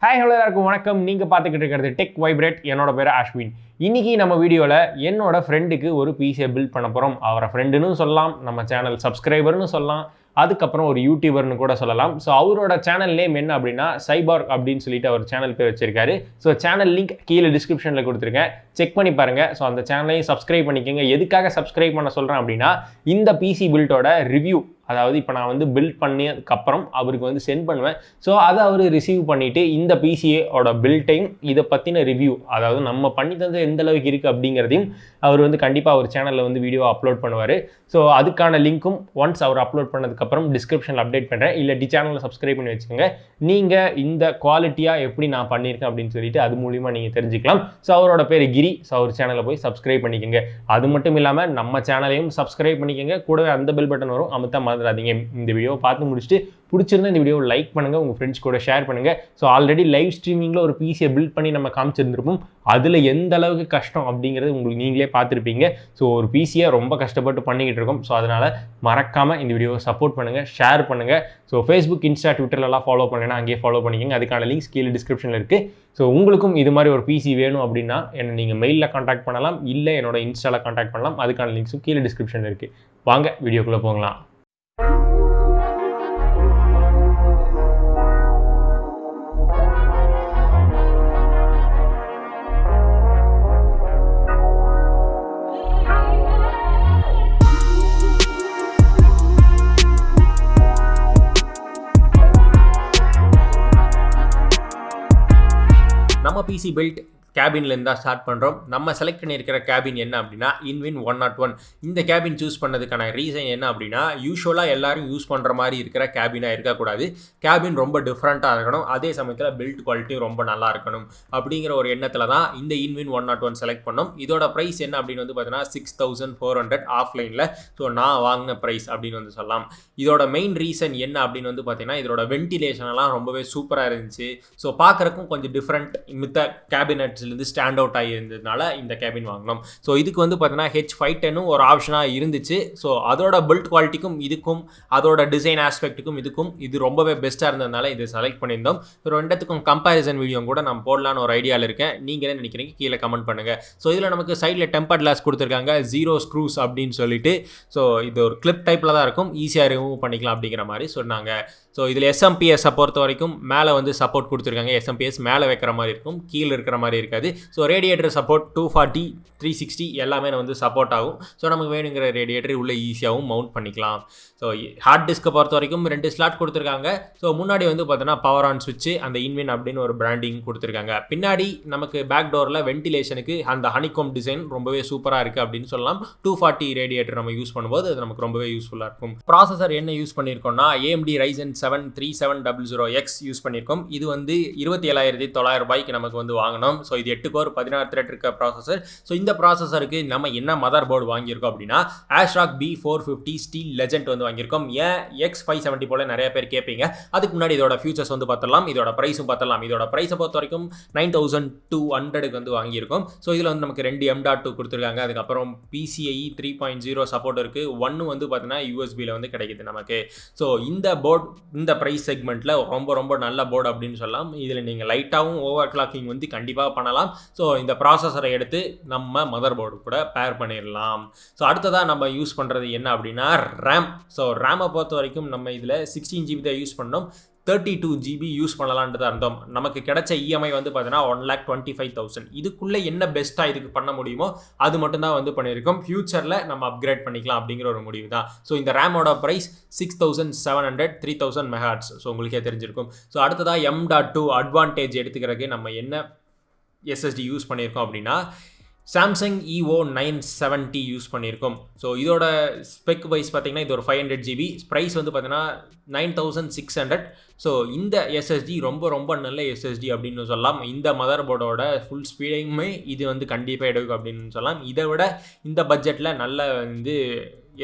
Hi hello எல்லாருக்கும் வணக்கம். நீங்கள் பார்த்துக்கிட்டு இருக்கிறது டெக் வைப்ரேட். என்னோட பேர் அஸ்வின். இன்றைக்கி நம்ம வீடியோவில் என்னோட ஃப்ரெண்டுக்கு ஒரு பிசியை பில்ட் பண்ண போகிறோம். அவரை ஃப்ரெண்டுன்னு சொல்லலாம், நம்ம சேனல் சப்ஸ்கிரைபர்னு சொல்லலாம், அதுக்கப்புறம் ஒரு யூடியூபர்னு கூட சொல்லலாம். ஸோ அவரோட சேனல் நேம் என்ன அப்படின்னா சைபார் அப்படின்னு சொல்லிட்டு அவர் சேனல் பேர் வச்சிருக்காரு. ஸோ சேனல் லிங்க் கீழே டிஸ்கிரிப்ஷனில் கொடுத்துருக்கேன், செக் பண்ணி பாருங்கள். ஸோ அந்த சேனலையும் சப்ஸ்கிரைப் பண்ணிக்கோங்க. எதுக்காக சப்ஸ்கிரைப் பண்ண சொல்கிறேன் அப்படின்னா, இந்த பிசி பில்ட்டோட ரிவ்யூ, அதாவது இப்போ நான் வந்து பில்ட் பண்ணதுக்கப்புறம் அவருக்கு வந்து சென்ட் பண்ணுவேன். ஸோ அதை அவர் ரிசீவ் பண்ணிவிட்டு இந்த பிசியோட பில்ட்டையும் இதை பற்றின ரிவ்யூ, அதாவது நம்ம பண்ணி தந்தது எந்த அளவுக்கு இருக்குது அப்படிங்கிறதையும் அவர் வந்து கண்டிப்பாக அவர் சேனலில் வந்து வீடியோ அப்லோட் பண்ணுவார். ஸோ அதுக்கான லிங்க்கும் ஒன்ஸ் அவர் அப்லோட் பண்ணதுக்கப்புறம் டிஸ்கிரிப்ஷனில் அப்டேட் பண்ணுறேன். இல்லை சேனலில் சப்ஸ்கிரைப் பண்ணி வச்சுக்கோங்க. நீங்கள் இந்த குவாலிட்டியாக எப்படி நான் பண்ணியிருக்கேன் அப்படின்னு சொல்லிட்டு அது மூலிமா நீங்கள் தெரிஞ்சுக்கலாம். ஸோ அவரோட பேர் கிரி. ஸோ அவர் சேனலில் போய் சப்ஸ்கிரைப் பண்ணிக்கோங்க. அது மட்டும் இல்லாமல் நம்ம சேனலையும் சப்ஸ்கிரைப் பண்ணிக்கோங்க. கூடவே அந்த பெல் பட்டன் வரும், அமுத்த மறந்துடாதீங்க. இந்த வீடியோ பார்த்து முடிச்சுட்டு பிடிச்சிருந்தா இந்த வீடியோவை லைக் பண்ணுங்கள், உங்கள் ஃப்ரெண்ட்ஸ் கூட ஷேர் பண்ணுங்கள். ஸோ ஆல்ரெடி லைவ் ஸ்ட்ரீமிங்கில் ஒரு பிசியை பில்ட் பண்ணி நம்ம காமிச்சிருந்துருப்போம். அதில் எந்த அளவுக்கு கஷ்டம் அப்படிங்கிறது உங்களுக்கு நீங்களே பார்த்துருப்பீங்க. ஸோ ஒரு பிசியை ரொம்ப கஷ்டப்பட்டு பண்ணிக்கிட்டு இருக்கோம். ஸோ அதனால் மறக்காமல் இந்த வீடியோவை சப்போர்ட் பண்ணுங்கள், ஷேர் பண்ணுங்கள். ஸோ ஃபேஸ்புக், இன்ஸ்டா, ட்விட்டர்லாம் ஃபாலோ பண்ணலைன்னா அங்கேயே ஃபாலோ பண்ணிக்கோங்க. அதுக்கான லிங்க்ஸ் கீழே டிஸ்கிரிப்ஷனில் இருக்குது. ஸோ உங்களுக்கும் இது மாதிரி ஒரு பிசி வேணும் அப்படின்னா என்னை நீங்கள் மெயிலில் காண்டாக்ட் பண்ணலாம், இல்லை என்னோட இன்ஸ்டாவில் காண்டாக்ட் பண்ணலாம். அதுக்கான லிங்க்ஸும் கீழே டிஸ்கிரிப்ஷனில் இருக்குது. வாங்க வீடியோக்குள்ளே போகலாம். நம்ம பிசி பில்ட் கேபின்லேருந்து தான் ஸ்டார்ட் பண்ணுறோம். நம்ம செலக்ட் பண்ணியிருக்கிற கேபின் என்ன அப்படின்னா InWin 101. இந்த கேபின் சூஸ் பண்ணதுக்கான ரீசன் என்ன அப்படின்னா, யூஸ்வலாக எல்லாரும் யூஸ் பண்ணுற மாதிரி இருக்கிற கேபினாக இருக்கக்கூடாது. கேபின் ரொம்ப டிஃப்ரெண்ட்டாக இருக்கணும், அதே சமயத்தில் பில்ட் குவாலிட்டியும் ரொம்ப நல்லா இருக்கணும் அப்படிங்கிற ஒரு எண்ணத்தில் தான் இந்த InWin 101 செலக்ட் பண்ணோம். இதோட ப்ரைஸ் என்ன அப்படின்னு வந்து பார்த்தீங்கன்னா 6400 ஆஃப்லைனில். ஸோ நான் வாங்கின ப்ரைஸ் அப்படின்னு வந்து சொல்லலாம். இதோட மெயின் ரீசன் என்ன அப்படின்னு வந்து பார்த்தீங்கன்னா, இதோட வென்டிலேஷன்லாம் ரொம்பவே சூப்பராக இருந்துச்சு. ஸோ பார்க்குறக்கும் கொஞ்சம் டிஃப்ரெண்ட் மித்த கேபினட் ஸ்டாண்ட் அவுட் ஆகி இருந்ததுனால இந்த கேபின் வாங்கினோம். ஸோ இதுக்கு வந்து பார்த்தீங்கன்னா H510 ஒரு ஆப்ஷனாக இருந்துச்சு. ஸோ அதோட பில்ட் குவாலிட்டிக்கும் இதுக்கும், அதோட டிசைன் ஆஸ்பெக்ட்டுக்கும் இதுக்கும் இது ரொம்பவே பெஸ்ட்டாக இருந்ததுனால இதை செலக்ட் பண்ணியிருந்தோம். ஸோ ரெண்டுத்துக்கும் கம்பேரிசன் வீடியோ கூட நான் போடலான்னு ஒரு ஐடியாவில் இருக்கேன். நீங்கள் என்ன நினைக்கிறீங்க கீழே கமெண்ட் பண்ணுங்கள். ஸோ இதில் நமக்கு சைடில் டெம்பர் கிளாஸ் கொடுத்துருக்காங்க, 0 ஸ்க்ரூஸ் அப்படின்னு சொல்லிட்டு. ஸோ இது ஒரு கிளிப் டைப்பில் தான் இருக்கும், ஈஸியாக ரிமூவ் பண்ணிக்கலாம் அப்படிங்கிற மாதிரி சொன்னாங்க. ஸோ இதில் SMPS பொறுத்த வரைக்கும் மேலே வந்து சப்போர்ட் கொடுத்துருக்காங்க. SMPS மேலே வைக்கிற மாதிரி இருக்கும், கீழே இருக்கிற மாதிரி இருக்காது. ஸோ ரேடியேட்டர் சப்போர்ட் 240, 360 எல்லாமே வந்து சப்போர்ட் ஆகும். ஸோ நமக்கு வேணுங்கிற ரேடியேட்டர் உள்ளே ஈஸியாகவும் மவுண்ட் பண்ணிக்கலாம். ஸோ ஹார்ட் டிஸ்க்கை பொறுத்த வரைக்கும் 2 ஸ்லாட் கொடுத்துருக்காங்க. ஸோ முன்னாடி வந்து பார்த்தோன்னா பவர் ஆன் சுவிட்சு, அந்த InWin அப்படின்னு ஒரு பிராண்டிங் கொடுத்துருக்காங்க. பின்னாடி நமக்கு பேக் டோரில் வென்டிலேஷனுக்கு அந்த ஹனிகோம் டிசைன் ரொம்பவே சூப்பராக இருக்குது அப்படின்னு சொல்லலாம். 240 ரேடியேட்டர் நம்ம யூஸ் பண்ணும்போது அது நமக்கு ரொம்பவே யூஸ்ஃபுல்லாக இருக்கும். ப்ராசஸர் என்ன யூஸ் பண்ணியிருக்கோம்னா AMD RYZEN 7 3700X யூஸ் பண்ணியிருக்கோம். இது வந்து 27,900 ரூபாய்க்கு நமக்கு வந்து வாங்கினோம். ஸோ இது 8 கோர் 16 த்ரெட் இருக்க ப்ராசஸர். ஸோ இந்த ப்ராசஸருக்கு நம்ம என்ன மதர் போர்டு வாங்கியிருக்கோம் அப்படின்னா ASROCK B450 ஸ்டீல் லெஜெண்ட் வந்து வாங்கியிருக்கோம். ஏன் X570 போல நிறைய பேர் கேட்பீங்க. அதுக்கு முன்னாடி இதோட ஃபியூச்சர்ஸ் வந்து பார்த்தலாம், இதோட ப்ரைஸும் பார்த்தலாம். இதோட ப்ரைஸை பொறுத்த வரைக்கும் 9200 வந்து வாங்கியிருக்கோம். ஸோ இதில் வந்து நமக்கு 2 M.2 கொடுத்துருக்காங்க. அதுக்கப்புறம் PCIe 3.0 சப்போர்ட் இருக்குது. ஒன்று வந்து பார்த்தீங்கன்னா USB-ல வந்து கிடைக்குது நமக்கு. ஸோ இந்த போர்டு இந்த ப்ரைஸ் செக்மெண்ட்டில் ரொம்ப நல்ல போர்டு அப்படின்னு சொல்லலாம். இதில் நீங்கள் லைட்டாகவும் ஓவர் கிளாக்கிங் வந்து கண்டிப்பாக பண்ணலாம். ஸோ இந்த ப்ராசஸரை எடுத்து நம்ம மதர் போர்டு கூட பேர் பண்ணிடலாம். ஸோ அடுத்ததாக நம்ம யூஸ் பண்ணுறது என்ன அப்படின்னா ரேம். ஸோ ரேமை பொறுத்த வரைக்கும் நம்ம இதில் 16 GB தான் யூஸ் பண்ணோம். 32 GB யூஸ் பண்ணலான்றது அர்த்தம். நமக்கு கிடைச்ச EMI வந்து பார்த்தீங்கன்னா 1,25,000. இதுக்குள்ளே என்ன பெஸ்ட்டாக இதுக்கு பண்ண முடியுமோ அது மட்டும்தான் வந்து பண்ணியிருக்கோம். ஃபியூச்சரில் நம்ம அப்கிரேட் பண்ணிக்கலாம் அப்படிங்கிற ஒரு முடிவு தான். ஸோ இந்த ரேமோட ப்ரைஸ் 6700, 3000 MHz. ஸோ உங்களுக்கே தெரிஞ்சிருக்கும். ஸோ அடுத்ததாக M.2 அட்வான்டேஜ் எடுத்துக்கிறதுக்கு நம்ம என்ன SSD யூஸ் பண்ணியிருக்கோம் அப்படின்னா சாம்சங் EVO 970 யூஸ் பண்ணியிருக்கோம். ஸோ இதோட ஸ்பெக் வைஸ் பார்த்தீங்கன்னா இது ஒரு 500 GB, ப்ரைஸ் வந்து பார்த்தீங்கன்னா 9600. ஸோ இந்த SSD ரொம்ப நல்ல SSD அப்படின்னு சொல்லலாம். இந்த மதர் போர்டோட ஃபுல் ஸ்பீடையுமே இது வந்து கண்டிப்பாக எடுக்கும் அப்படின்னு சொல்லலாம். இதை விட இந்த பட்ஜெட்டில் நல்ல வந்து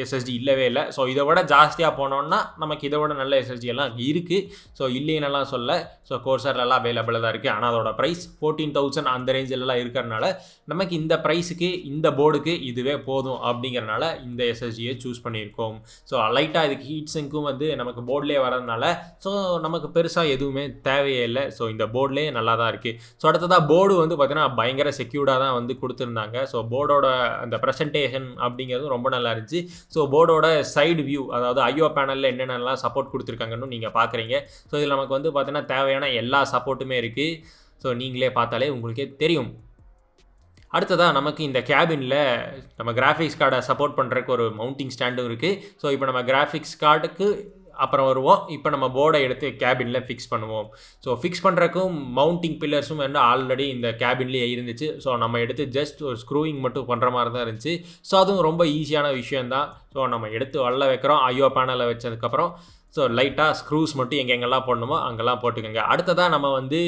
எஸ்எஸ்டி இல்லவே இல்லை. ஸோ இதை விட ஜாஸ்தியாக போனோம்னா நமக்கு இதை விட நல்ல எஸ்எஸ்டி எல்லாம் இருக்குது. ஸோ இல்லைன்னெல்லாம் சொல்ல. ஸோ கோர்சர்லாம் அவைலபிளாக தான் இருக்குது. ஆனால் அதோட ப்ரைஸ் 14,000 அந்த ரேஞ்சிலலாம் இருக்கிறனால நமக்கு இந்த ப்ரைஸுக்கு இந்த போர்டுக்கு இதுவே போதும் அப்படிங்கிறனால இந்த எஸ்எஸ்டியை சூஸ் பண்ணியிருக்கோம். ஸோ லைட்டாக இதுக்கு ஹீட் சிங்க்கும் வந்து நமக்கு போர்ட்லேயே வரதுனால ஸோ நமக்கு பெருசாக எதுவுமே தேவையே இல்லை. ஸோ இந்த போர்ட்லேயே நல்லா தான் இருக்குது. ஸோ அடுத்ததாக போர்டு வந்து பார்த்தீங்கன்னா பயங்கர செக்யூர்டாக தான் வந்து கொடுத்துருந்தாங்க. ஸோ போர்டோட அந்த ப்ரெசன்டேஷன் அப்படிங்கிறது ரொம்ப நல்லா இருந்துச்சு. ஸோ போர்டோட சைடு வியூ, அதாவது ஐஓ பேனலில் என்னென்னலாம் சப்போர்ட் கொடுத்துருக்காங்கன்னு நீங்கள் பார்க்குறீங்க. ஸோ இதில் நமக்கு வந்து பார்த்தீங்கன்னா தேவையான எல்லா சப்போர்ட்டுமே இருக்குது. ஸோ நீங்களே பார்த்தாலே உங்களுக்கே தெரியும். அடுத்ததாக நமக்கு இந்த கேபினில் நம்ம கிராஃபிக்ஸ் கார்டை சப்போர்ட் பண்ணுறதுக்கு ஒரு மவுண்டிங் ஸ்டாண்டும் இருக்குது. ஸோ இப்போ நம்ம கிராஃபிக்ஸ் கார்டுக்கு அப்புறம் வருவோம். இப்போ நம்ம போர்டை எடுத்து கேபினில் ஃபிக்ஸ் பண்ணுவோம். ஸோ ஃபிக்ஸ் பண்ணுறக்கும் மவுண்டிங் பில்லர்ஸும் வந்து ஆல்ரெடி இந்த கேபின்லேயே இருந்துச்சு. ஸோ நம்ம எடுத்து ஜஸ்ட் ஒரு ஸ்க்ரூவிங் மட்டும் பண்ணுற மாதிரி தான் இருந்துச்சு. ஸோ அதுவும் ரொம்ப ஈஸியான விஷயந்தான். ஸோ நம்ம எடுத்து வெளில வைக்கிறோம். ஐஓ பேனலில் வச்சதுக்கப்புறம் ஸோ லைட்டாக ஸ்க்ரூஸ் மட்டும் எங்கெங்கெல்லாம் போடணுமோ அங்கெல்லாம் போட்டுக்கோங்க. அடுத்ததாக நம்ம வந்து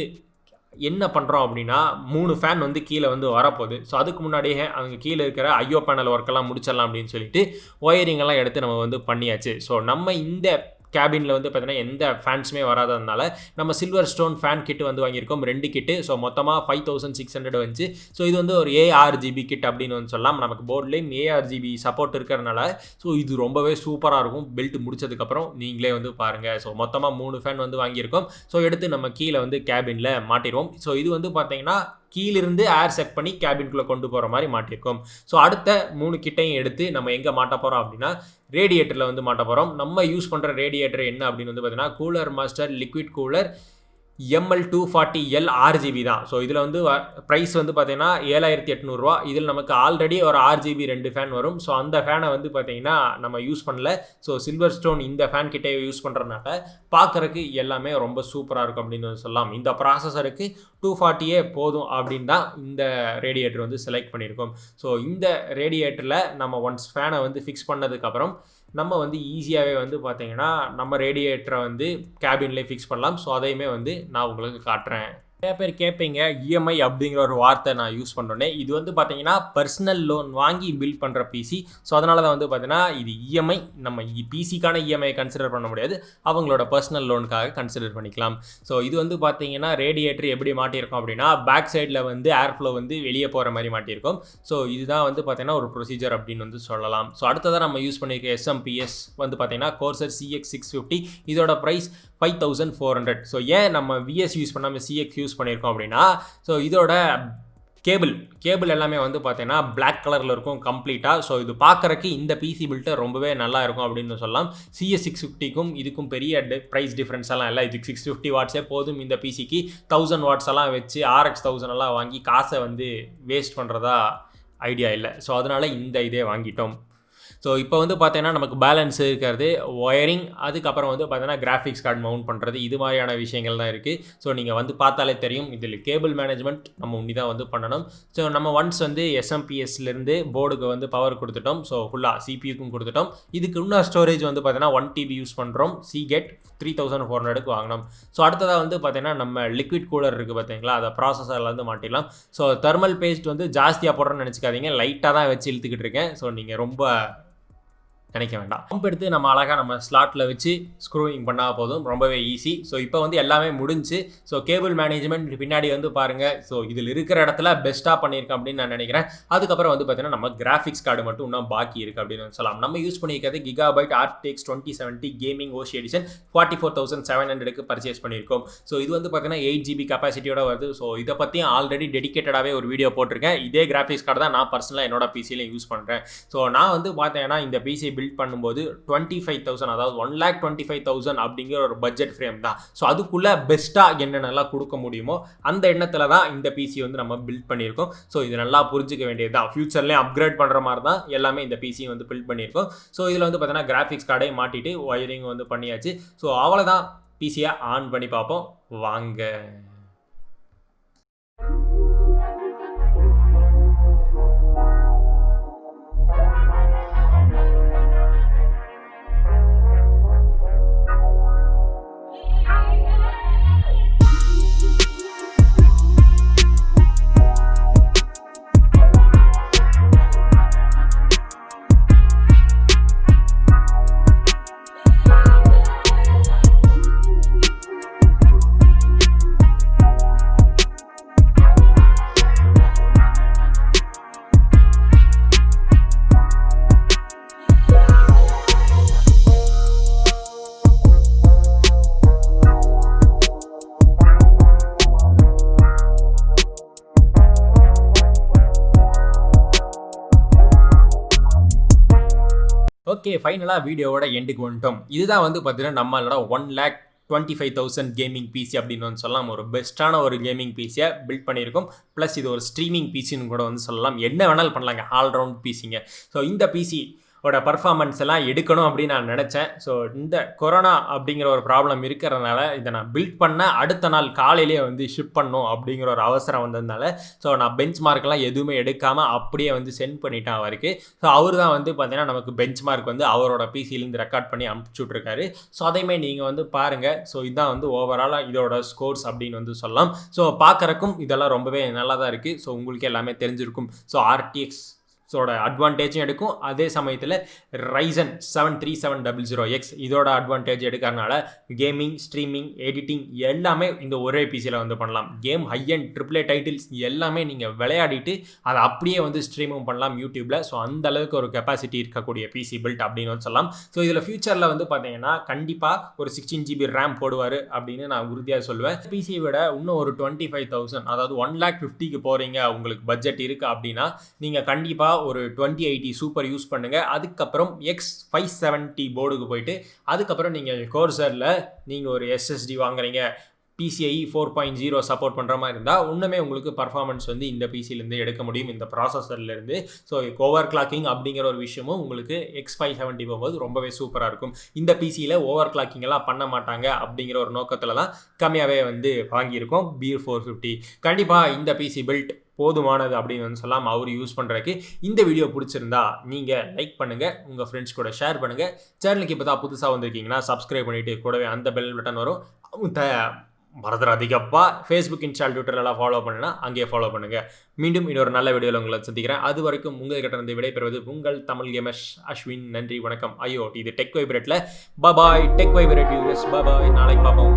என்ன பண்ணுறோம் அப்படின்னா 3 ஃபேன் வந்து கீழே வந்து வரப்போகுது. ஸோ அதுக்கு முன்னாடியே அவங்க கீழே இருக்கிற ஐஓ பேனல் ஒர்க்கெல்லாம் முடிச்சிடலாம் அப்படின்னு சொல்லிட்டு ஒயரிங்கெல்லாம் எடுத்து நம்ம வந்து பண்ணியாச்சு. ஸோ நம்ம இந்த கேபினில் வந்து பார்த்தீங்கன்னா எந்த ஃபேன்ஸுமே வராததுனால நம்ம சில்வர் ஸ்டோன் ஃபேன் கிட்டு வந்து வாங்கியிருக்கோம் 2 கிட்டு. ஸோ மொத்தமாக 5,600 வந்துச்சு. ஸோ இது வந்து ஒரு ARGB கிட் அப்படின்னு வந்து சொல்லலாம். நமக்கு போர்ட்லேயும் ARGB சப்போர்ட் இருக்கிறதுனால ஸோ இது ரொம்பவே சூப்பராக இருக்கும். பெல்ட் முடிச்சதுக்கப்புறம் நீங்களே வந்து பாருங்கள். ஸோ மொத்தமாக 3 ஃபேன் வந்து வாங்கியிருக்கோம். ஸோ எடுத்து நம்ம கீழே வந்து கேபினில் மாட்டிடுவோம். ஸோ இது வந்து பார்த்தீங்கன்னா கீழிருந்து ஏர் செக் பண்ணி கேபின்குள்ளே கொண்டு போகிற மாதிரி மாட்டியிருக்கோம். ஸோ அடுத்த 3 கிட்டையும் எடுத்து நம்ம எங்கே மாட்ட போகிறோம் அப்படின்னா ரேடியேட்டரில் வந்து மாட்ட போகிறோம். நம்ம யூஸ் பண்ணுற ரேடியேட்டர் என்ன அப்படின்னு வந்து பார்த்தீங்கன்னா cooler master liquid cooler ML240L RGB தான். ஸோ இதில் வந்து ப்ரைஸ் வந்து பார்த்தீங்கன்னா 7,800 ரூபா. இதில் நமக்கு ஆல்ரெடி ஒரு RGB 2 ஃபேன் வரும். ஸோ அந்த ஃபேனை வந்து பார்த்தீங்கன்னா நம்ம யூஸ் பண்ணல. ஸோ சில்வர் ஸ்டோன் இந்த ஃபேன் கிட்டே யூஸ் பண்ணுறதுனால பார்க்குறதுக்கு எல்லாமே ரொம்ப சூப்பராக இருக்கும் அப்படின்னு சொல்லலாம். இந்த ப்ராசஸருக்கு 240 போதும் அப்படின்னு தான் இந்த ரேடியேட்டர் வந்து செலக்ட் பண்ணியிருக்கோம். ஸோ இந்த ரேடியேட்டரில் நம்ம ஒன்ஸ் ஃபேனை வந்து ஃபிக்ஸ் பண்ணதுக்கப்புறம் நம்ம வந்து ஈஸியாகவே வந்து பார்த்தீங்கன்னா நம்ம ரேடியேட்டரை வந்து கேபின்லேயே ஃபிக்ஸ் பண்ணலாம். ஸோ அதையுமே வந்து நான் உங்களுக்கு காட்டுறேன். நிறைய பேர் கேட்பீங்க இஎம்ஐ அப்படிங்கிற ஒரு வார்த்தை நான் யூஸ் பண்ணுறேன்னே. இது வந்து பார்த்தீங்கன்னா பர்சனல் லோன் வாங்கி பில்ட் பண்ணுற பிசி. ஸோ அதனால தான் வந்து பார்த்தீங்கன்னா இது இஎம்ஐ. நம்ம பிசிக்கான இஎம்ஐ கன்சிடர் பண்ண முடியாது, அவங்களோட பர்சனல் லோனுக்காக கன்சிடர் பண்ணிக்கலாம். ஸோ இது வந்து பார்த்தீங்கன்னா ரேடியேட்டர் எப்படி மாட்டியிருக்கோம் அப்படின்னா பேக் சைடில் வந்து ஏர் ஃப்ளோ வந்து வெளியே போகிற மாதிரி மாட்டியிருக்கோம். ஸோ இதுதான் வந்து பார்த்தீங்கன்னா ஒரு ப்ரொசீஜர் அப்படின்னு வந்து சொல்லலாம். ஸோ அடுத்ததான் நம்ம யூஸ் பண்ணியிருக்க எஸ்எம்பிஎஸ் வந்து பார்த்தீங்கன்னா Corsair CX 650. இதோட ப்ரைஸ் 5,400. ஸோ ஏன் நம்ம விஎஸ் யூஸ் பண்ணாமல் CX யூஸ் பண்ணியிருக்கோம் அப்படின்னா ஸோ இதோட கேபிள் எல்லாமே வந்து பார்த்தீங்கன்னா பிளாக் கலரில் இருக்கும் கம்ப்ளீட்டாக. ஸோ இது பார்க்குறக்கு இந்த பிசி பில்ட்டை ரொம்பவே நல்லா இருக்கும் அப்படின்னு சொல்லலாம். CS 650க்கும் இதுக்கும் பெரிய ப்ரைஸ் டிஃப்ரென்ஸ் எல்லாம் இல்லை. இதுக்கு 650 வாட்ஸே போதும். இந்த பிசிக்கு 1000 வாட்ஸ் எல்லாம் வச்சு RX 1000 எல்லாம் வாங்கி காசை வந்து வேஸ்ட் பண்ணுறதா ஐடியா இல்லை. ஸோ அதனால் இந்த இதே வாங்கிட்டோம். ஸோ இப்போ வந்து பார்த்தீங்கன்னா நமக்கு பேலன்ஸ் இருக்கிறது ஒயரிங், அதுக்கப்புறம் வந்து பார்த்தீங்கன்னா கிராஃபிக்ஸ் கார்டு மவுண்ட் பண்ணுறது, இது மாதிரியான விஷயங்கள் தான் இருக்குது. ஸோ நீங்கள் வந்து பார்த்தாலே தெரியும். இதில் கேபிள் மேனேஜ்மெண்ட் நம்ம உன்னி தான் வந்து பண்ணணும். ஸோ நம்ம ஒன்ஸ் வந்து SMPSலேருந்து போர்டுக்கு வந்து பவர் கொடுத்துட்டோம். ஸோ ஃபுல்லாக சிபியூக்கும் கொடுத்துட்டோம். இதுக்கு இன்னும் ஸ்டோரேஜ் வந்து பார்த்தீங்கன்னா 1 TB யூஸ் பண்ணுறோம். SEAGATE 3,400க்கு வாங்கினோம். ஸோ அடுத்ததாக வந்து பார்த்தீங்கன்னா நம்ம லிக்விட் கூலர் இருக்குது பார்த்தீங்களா, அதை ப்ராசஸரில் வந்து மாட்டிடலாம். ஸோ தெர்மல் பேஸ்ட் வந்து ஜாஸ்தியாக போடுறேன்னு நினச்சிக்காதீங்க, லைட்டாக தான் வச்சு இழுத்துக்கிட்டு இருக்கேன். ஸோ நீங்கள் ரொம்ப நினைக்க வேண்டாம். பம்ப் எடுத்து நம்ம அழகாக நம்ம ஸ்லாட்டில் வச்சு ஸ்க்ரூவிங் பண்ணால் போதும், ரொம்பவே ஈஸி. ஸோ இப்போ வந்து எல்லாமே முடிஞ்சு. ஸோ கேபிள் மேனேஜ்மெண்ட் பின்னாடி வந்து பாருங்கள். ஸோ இதில் இருக்கிற இடத்துல பெஸ்ட்டாக பண்ணியிருக்கேன் அப்படின்னு நான் நினைக்கிறேன். அதுக்கப்புறம் வந்து பார்த்தீங்கன்னா நம்ம கிராஃபிக்ஸ் கார்டு மட்டும் இன்னும் பாக்கி இருக்குது அப்படின்னு சொல்லலாம். நம்ம யூஸ் பண்ணியிருக்கிறது Gigabyte RTX 2070 கேமிங் ஓஷி எடிஷன் 44,700க்கு பர்ச்சேஸ் பண்ணியிருக்கோம். ஸோ இது வந்து பார்த்தீங்கன்னா 8GB கெப்பாசிட்டியோட வருது. ஸோ இதை பற்றி ஆல்ரெடி டெடிக்கேட்டடாகவே ஒரு வீடியோ போட்டிருக்கேன். இதே கிராஃபிக்ஸ் கார்டு தான் நான் பர்சனலாக என்னோட பிசியில் யூஸ் பண்ணுறேன். ஸோ நான் வந்து பார்த்தீங்கன்னா இந்த பிசி பில்ட் பண்ணும்போது 25,000, அதாவது 1,25,000 அப்படிங்கிற ஒரு பட்ஜெட் ஃப்ரேம் தான். ஸோ அதுக்குள்ளே பெஸ்ட்டாக என்னென்னலாம் கொடுக்க முடியுமோ அந்த எண்ணத்தில் தான் இந்த பிசி வந்து நம்ம பில்ட் பண்ணியிருக்கோம். ஸோ இது நல்லா புரிஞ்சிக்க வேண்டியது தான். ஃபியூச்சர்லேயும் அப்கிரேட் பண்ணுற மாதிரி தான் எல்லாமே இந்த பிசி வந்து பில்ட் பண்ணியிருக்கோம். ஸோ இதில் வந்து பார்த்தீங்கன்னா கிராஃபிக்ஸ் கார்டை மாட்டிட்டு ஒயரிங் வந்து பண்ணியாச்சு. ஸோ அவ்வளோதான், பிசியை ஆன் பண்ணி பார்ப்போம் வாங்க. ஓகே, ஃபைனலாக வீடியோவோட எண்டுக்கு வந்துட்டோம். இதுதான் வந்து பார்த்தீங்கன்னா நம்மளோட 1,25,000 கேமிங் பிசி அப்படின்னு வந்து சொல்லலாம். ஒரு பெஸ்ட்டான ஒரு கேமிங் பிசியை பில்ட் பண்ணியிருக்கோம். ப்ளஸ் இது ஒரு ஸ்ட்ரீமிங் பிசின்னு கூட வந்து சொல்லலாம். என்ன வேணாலும் பண்ணலாங்க, ஆல்ரவுண்ட் பிசிங்க. ஸோ இந்த பிசி ஓட பர்ஃபார்மன்ஸ் எல்லாம் எடுக்கணும் அப்படின்னு நான் நினச்சேன். ஸோ இந்த கொரோனா அப்படிங்கிற ஒரு ப்ராப்ளம் இருக்கிறதுனால இதை நான் பில்ட் பண்ண அடுத்த நாள் காலையிலேயே வந்து ஷிப் பண்ணணும் அப்படிங்கிற ஒரு அவசரம் வந்ததுனால ஸோ நான் பெஞ்ச் மார்க்கெலாம் எதுவுமே எடுக்காமல் அப்படியே வந்து சென்ட் பண்ணிட்டேன் அவருக்கு. ஸோ அவர் தான் வந்து பார்த்தீங்கன்னா நமக்கு பெஞ்ச் மார்க் வந்து அவரோட பிசியிலேருந்து ரெக்கார்ட் பண்ணி அனுப்பிச்சுட்ருக்காரு. ஸோ அதையுமே நீங்கள் வந்து பாருங்கள். ஸோ இதுதான் வந்து ஓவராலாக இதோட ஸ்கோர்ஸ் அப்படின்னு வந்து சொல்லலாம். ஸோ பார்க்குறக்கும் இதெல்லாம் ரொம்பவே நல்லா தான் இருக்குது. ஸோ உங்களுக்கு எல்லாமே தெரிஞ்சிருக்கும். ஸோ ஆர்டிஎக்ஸ் அட்வான்டேஜும் எடுக்கும். அதே சமயத்தில் RYZEN 73700X இதோட அட்வான்டேஜ் எடுக்கிறதுனால கேமிங், ஸ்ட்ரீமிங், எடிட்டிங் எல்லாமே இந்த ஒரே பிசியில் வந்து பண்ணலாம். Game high and AAA titles எல்லாமே நீங்கள் விளையாடிட்டு அதை அப்படியே வந்து ஸ்ட்ரீமும் பண்ணலாம் யூடியூப்பில். ஸோ அந்த அளவுக்கு ஒரு கெப்பாசிட்டி இருக்கக்கூடிய பிசி பில்ட் அப்படின்னு வந்து சொல்லலாம். ஸோ இதில் ஃபியூச்சரில் வந்து பார்த்தீங்கன்னா கண்டிப்பாக ஒரு 16 GB ரேம் போடுவார் அப்படின்னு நான் உறுதியாக சொல்லுவேன். பிசியை விட இன்னும் ஒரு 25,000 அதாவது 1,50,000க்கு போகிறீங்க, உங்களுக்கு பட்ஜெட் இருக்குது அப்படின்னா நீங்கள் கண்டிப்பாக ஒரு 2080 சூப்பர் யூஸ் பண்ணுங்கள். அதுக்கப்புறம் X570 போர்டுக்கு போயிட்டு அதுக்கப்புறம் நீங்கள் கோர்சரில் நீங்கள் ஒரு SSD வாங்குறீங்க, PCIe 4.0 சப்போர்ட் பண்ணுற மாதிரி இருந்தால் இன்னுமே உங்களுக்கு பர்ஃபார்மன்ஸ் வந்து இந்த பிசிலேருந்து எடுக்க முடியும், இந்த ப்ராசஸர்லேருந்து. ஸோ ஓவர் கிளாக்கிங் அப்படிங்கிற ஒரு விஷயமும் உங்களுக்கு X570 போகும்போது ரொம்பவே சூப்பராக இருக்கும். இந்த பிசியில் ஓவர் கிளாக்கிங் எல்லாம் பண்ண மாட்டாங்க அப்படிங்கிற ஒரு நோக்கத்தில் தான் கம்மியாகவே வந்து வாங்கியிருக்கோம். B450 கண்டிப்பாக இந்த பிசி பில்ட் போதுமானது அப்படின்னு வந்து சொல்லலாம் அவர் யூஸ் பண்ணுறதுக்கு. இந்த வீடியோ பிடிச்சிருந்தா நீங்கள் லைக் பண்ணுங்கள், உங்கள் ஃப்ரெண்ட்ஸ் கூட ஷேர் பண்ணுங்கள். சேனலுக்கு இப்போ தான் புதுசாக வந்திருக்கீங்கன்னா சப்ஸ்கிரைப் பண்ணிவிட்டு கூடவே அந்த பெல் பட்டன் வரும் மறந்துடாதீங்கப்பா. ஃபேஸ்புக், இன்ஸ்டா, ட்விட்டர்லாம் ஃபாலோ பண்ணுன்னா அங்கேயே ஃபாலோ பண்ணுங்கள். மீண்டும் இன்னொரு நல்ல வீடியோவில் உங்களை சந்திக்கிறேன். அது வரைக்கும் உங்கள்கிட்ட இருந்து விடைபெறுவது உங்கள் தமிழ் கேமர் அஸ்வின். நன்றி, வணக்கம். ஐயோ, இது டெக் வைப்ரேட்டில். பாய் டெக் வைப்ரேட் யூஎஸ். பாய், நாளைக்கு பார்ப்போம்.